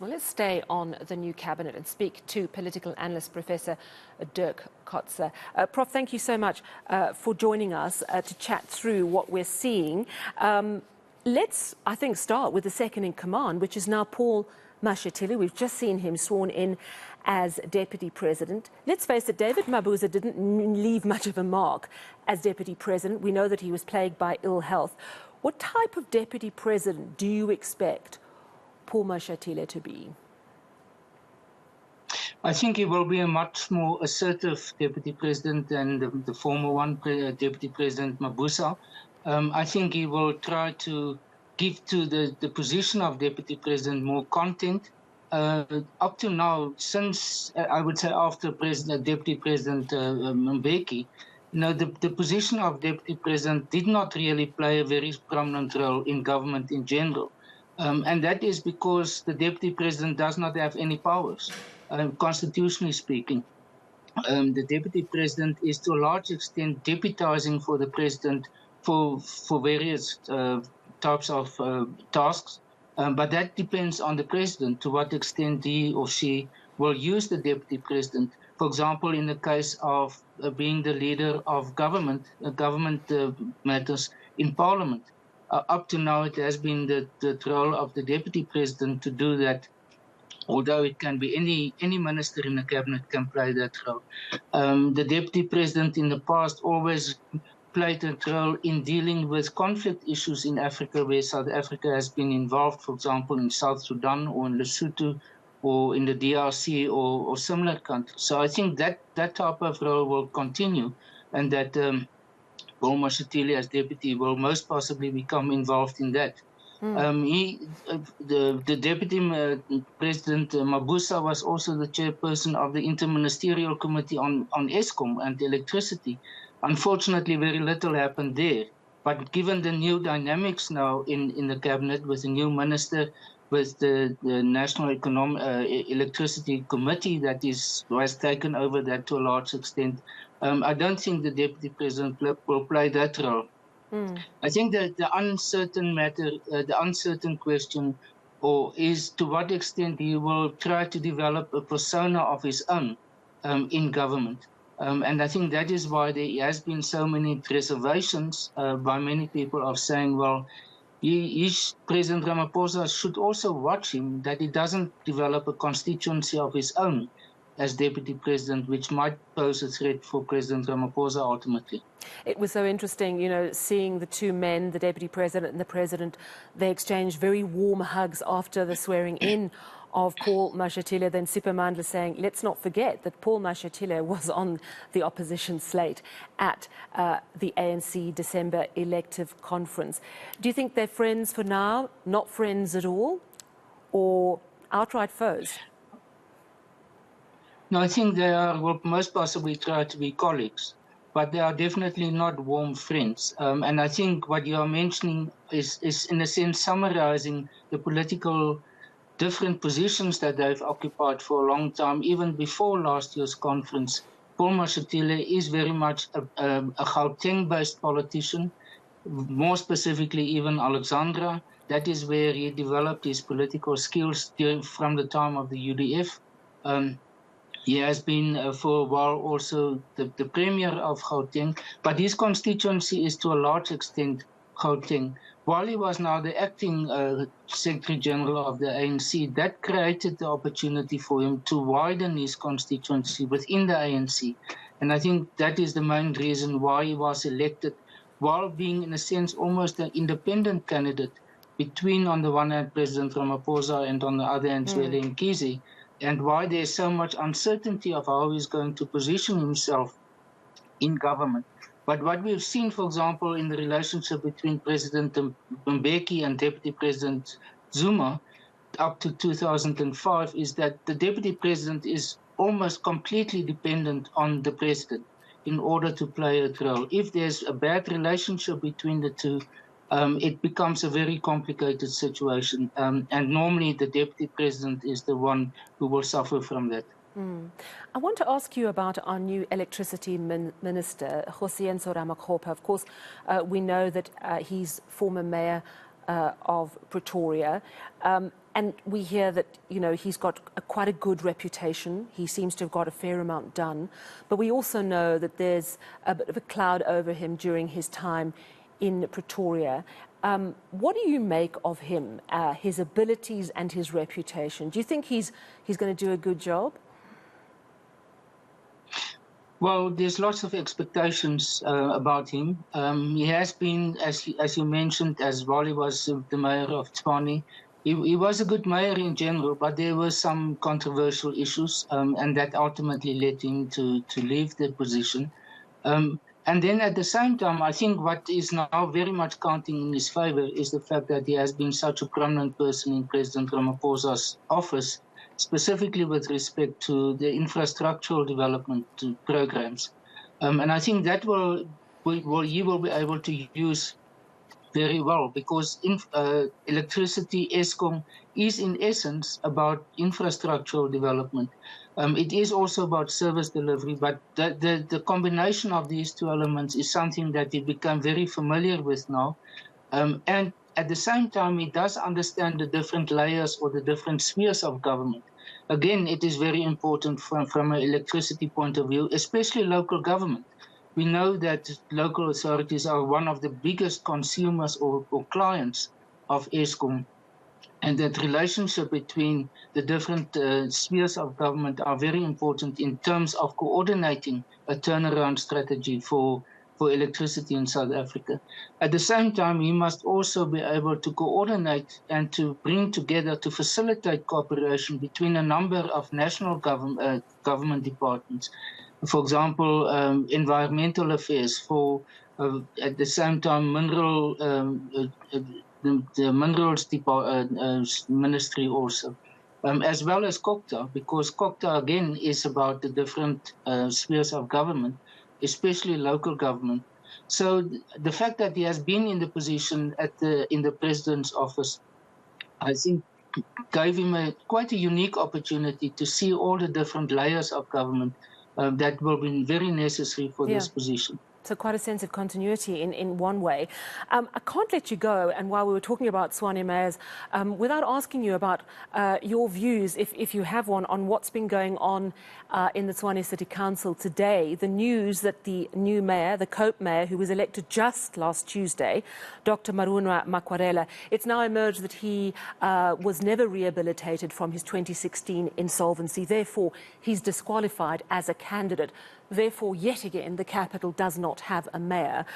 Well, let's stay on the new cabinet and speak to political analyst Professor Dirk Kotze. Prof, thank you so much for joining us to chat through what we're seeing. Let's, I think, start with the second in command, which is now Paul Mashatile. We've just seen him sworn in as Deputy President. Let's face it, David Mabuza didn't leave much of a mark as Deputy President. We know that he was plagued by ill health. What type of Deputy President do you expect Paul Mashatile to be? I think he will be a much more assertive Deputy President than the former one, Deputy President Mabuza. I think he will try to give to the position of Deputy President more content. Up to now, since I would say after Deputy President Mbeki, the position of Deputy President did not really play a very prominent role in government in general. And that is because the Deputy President does not have any powers, constitutionally speaking. The Deputy President is to a large extent deputizing for the President for various types of tasks, but that depends on the President to what extent he or she will use the Deputy President. For example, in the case of being the leader of government matters in Parliament. Up to now, it has been the role of the Deputy President to do that, although it can be any minister in the cabinet can play that role. The Deputy President in the past always played a role in dealing with conflict issues in Africa where South Africa has been involved, for example, in South Sudan or in Lesotho or in the DRC or similar countries. So I think that type of role will continue, and that Paul Mashatile as deputy will most possibly become involved in that. The Deputy President Mabuza was also the chairperson of the Interministerial Committee on Eskom and electricity. Unfortunately, very little happened there. But given the new dynamics now in the cabinet, with a new minister, with the National Electricity Committee that was taken over that to a large extent, I don't think the Deputy President will play that role. I think that the uncertain matter, the uncertain question, is to what extent he will try to develop a persona of his own in government. And I think that is why there has been so many reservations by many people of saying, well, President Ramaphosa should also watch him, that he doesn't develop a constituency of his own as Deputy President, which might pose a threat for President Ramaphosa ultimately. It was so interesting, seeing the two men, the Deputy President and the President, they exchanged very warm hugs after the swearing in of Paul Mashatile. Then Sipamandla saying, let's not forget that Paul Mashatile was on the opposition slate at the ANC December elective conference. Do you think they're friends for now, not friends at all, or outright foes? No, I think they will most possibly try to be colleagues, but they are definitely not warm friends. And I think what you are mentioning is in a sense summarizing the political different positions that they've occupied for a long time, even before last year's conference. Paul Mashatile is very much a Gauteng-based politician, more specifically even Alexandra. That is where he developed his political skills from the time of the UDF. He has been for a while also the Premier of Gauteng, but his constituency is to a large extent Gauteng. While he was now the acting Secretary General of the ANC, that created the opportunity for him to widen his constituency within the ANC. And I think that is the main reason why he was elected, while being in a sense almost an independent candidate between, on the one hand, President Ramaphosa and on the other hand, Zweli Mkhize, and why there's so much uncertainty of how he's going to position himself in government. But what we've seen, for example, in the relationship between President Mbeki and Deputy President Zuma up to 2005 is that the Deputy President is almost completely dependent on the President in order to play a role. If there's a bad relationship between the two, it becomes a very complicated situation. And normally the Deputy President is the one who will suffer from that. I want to ask you about our new electricity minister, Ramachopa. Of course, we know that he's former mayor of Pretoria. And we hear that, he's got quite a good reputation. He seems to have got a fair amount done. But we also know that there's a bit of a cloud over him during his time in Pretoria. What do you make of him, his abilities and his reputation? Do you think he's going to do a good job? Well, there's lots of expectations about him. He has been, as you mentioned, as Wally was the mayor of Tshwane. He was a good mayor in general, but there were some controversial issues, and that ultimately led him to leave the position. And then at the same time, I think what is now very much counting in his favor is the fact that he has been such a prominent person in President Ramaphosa's office, specifically with respect to the infrastructural development programs. And I think that he will be able to use very well, because electricity, ESCOM, is in essence about infrastructural development. It is also about service delivery, but the combination of these two elements is something that we become very familiar with now. And at the same time, he does understand the different layers or the different spheres of government. Again, it is very important from an electricity point of view, especially local government. We know that local authorities are one of the biggest consumers or clients of ESCOM, and that relationship between the different spheres of government are very important in terms of coordinating a turnaround strategy for electricity in South Africa. At the same time, we must also be able to coordinate and to bring together, to facilitate cooperation between a number of national government departments. For example, environmental affairs, at the same time, the minerals ministry also, as well as Kotzer, because Kotzer again is about the different spheres of government, especially local government. So the fact that he has been in the position in the president's office, I think, gave him quite a unique opportunity to see all the different layers of government that will be very necessary for this position. So quite a sense of continuity in one way. I can't let you go, and while we were talking about Tshwane mayors, without asking you about your views, if you have one, on what's been going on in the Tshwane City Council today. The news that the new mayor, the Cope mayor, who was elected just last Tuesday, Dr. Marunwa Makwarela, it's now emerged that he was never rehabilitated from his 2016 insolvency. Therefore, he's disqualified as a candidate. Therefore, yet again, the capital does not have a mayor.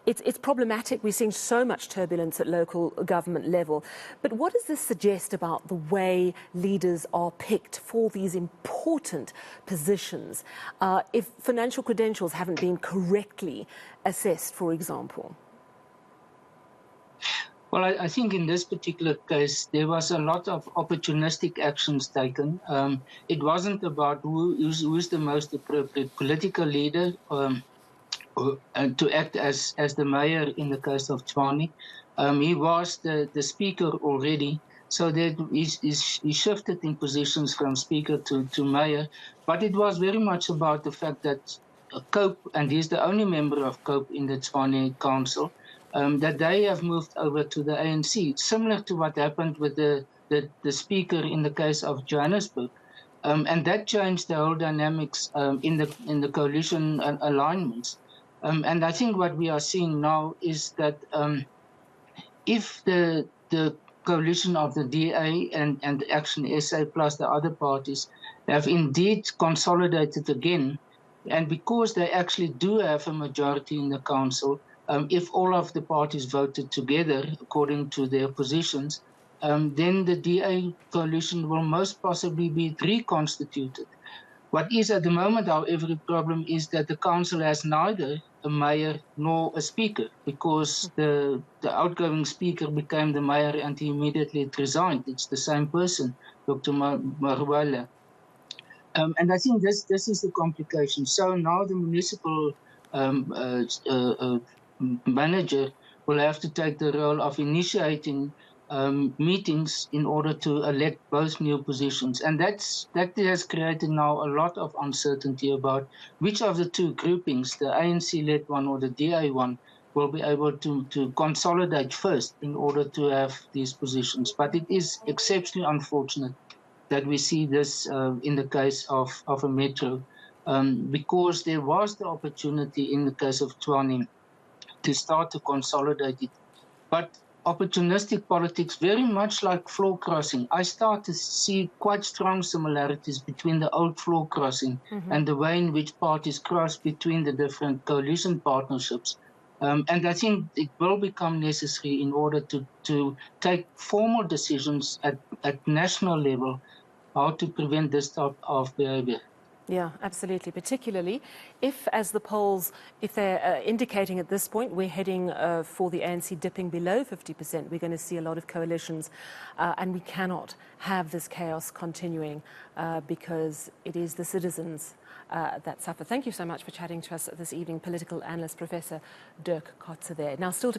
It's problematic. We're seeing so much turbulence at local government level. But what does this suggest about the way leaders are picked for these important positions if financial credentials haven't been correctly assessed, for example? Well, I think in this particular case, there was a lot of opportunistic actions taken. It wasn't about who's the most appropriate political leader to act as the mayor in the case of Tshwane. He was the speaker already, so that he shifted in positions from speaker to mayor. But it was very much about the fact that Cope, and he's the only member of Cope in the Tshwane Council, that they have moved over to the ANC, similar to what happened with the speaker in the case of Johannesburg. And that changed the whole dynamics in the coalition alignments. And I think what we are seeing now is that if the coalition of the DA and Action SA plus the other parties have indeed consolidated again, and because they actually do have a majority in the council, if all of the parties voted together according to their positions, then the DA coalition will most possibly be reconstituted. What is at the moment, however, the problem is that the council has neither a mayor nor a speaker, because the outgoing speaker became the mayor and he immediately resigned. It's the same person, Dr. Marwala. And I think this is the complication. So now the municipal manager will have to take the role of initiating meetings in order to elect both new positions. And that has created now a lot of uncertainty about which of the two groupings, the ANC-led one or the DA one, will be able to consolidate first in order to have these positions. But it is exceptionally unfortunate that we see this in the case of a metro, because there was the opportunity in the case of Tshwane to start to consolidate it. But opportunistic politics, very much like floor crossing, I start to see quite strong similarities between the old floor crossing and the way in which parties cross between the different coalition partnerships. And I think it will become necessary in order to take formal decisions at national level how to prevent this type of behavior. Yeah, absolutely. Particularly if, as the polls, if they're indicating at this point, we're heading for the ANC dipping below 50%, we're going to see a lot of coalitions, and we cannot have this chaos continuing because it is the citizens that suffer. Thank you so much for chatting to us this evening, political analyst Professor Dirk Kotze there. Now, still to